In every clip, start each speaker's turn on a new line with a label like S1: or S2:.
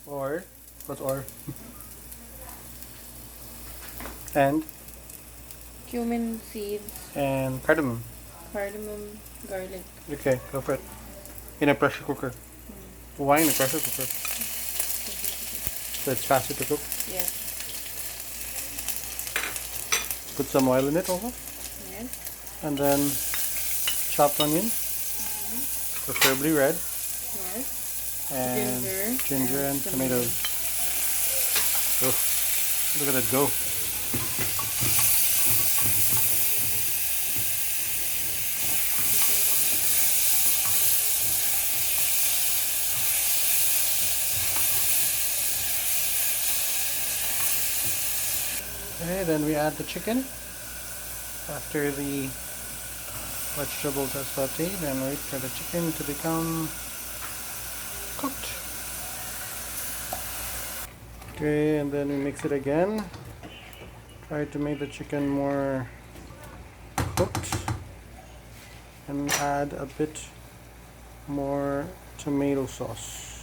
S1: Or what's or? And
S2: cumin seeds,
S1: and cardamom.
S2: cardamom, garlic.
S1: Okay, go for it. In a pressure cooker. Why in a pressure cooker? So it's faster to cook.
S2: Yes.
S1: Put some oil in it also.
S2: Yes.
S1: And then chopped onion, preferably red.
S2: Yes.
S1: And ginger and tomatoes. Oh, look at it go. Okay, then we add the chicken after the vegetables are sauteed and wait for the chicken to become cooked. Okay, and then we mix it again. Try to make the chicken more cooked and add a bit more tomato sauce.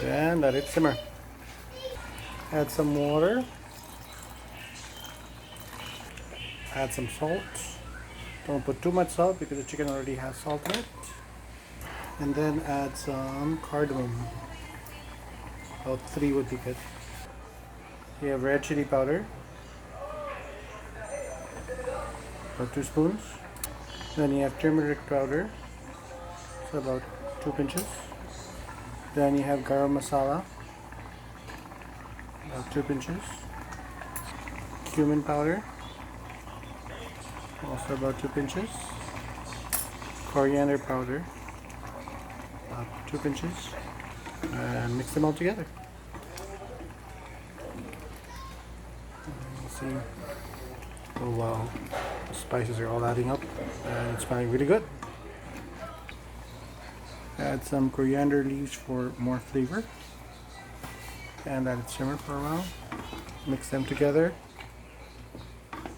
S1: Then let it simmer. Add some water. Add some salt. Don't put too much salt because the chicken already has salt in it. And then add some cardamom. About 3 would be good. You have red chili powder. About 2 spoons. Then you have turmeric powder. So about 2 pinches. Then you have garam masala. About 2 pinches. Cumin powder. Also about 2 pinches. Coriander powder. About 2 pinches. And mix them all together. See. Oh wow. The spices are all adding up and it's smelling really good. Add some coriander leaves for more flavor. And let it simmer for a while. Mix them together.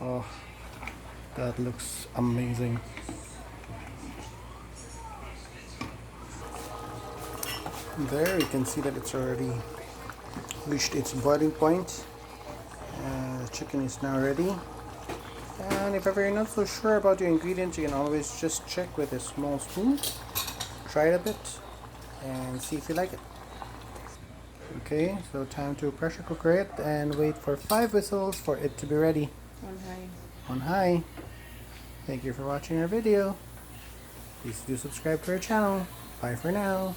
S1: Oh, that looks amazing. There you can see that it's already reached its boiling point. The chicken is now ready. And if ever you're not so sure about your ingredients, you can always just check with a small spoon. Try it a bit and see if you like it. Okay, so time to pressure cooker it and wait for 5 whistles for it to be ready.
S2: On high.
S1: On high. Thank you for watching our video. Please do subscribe to our channel. Bye for now.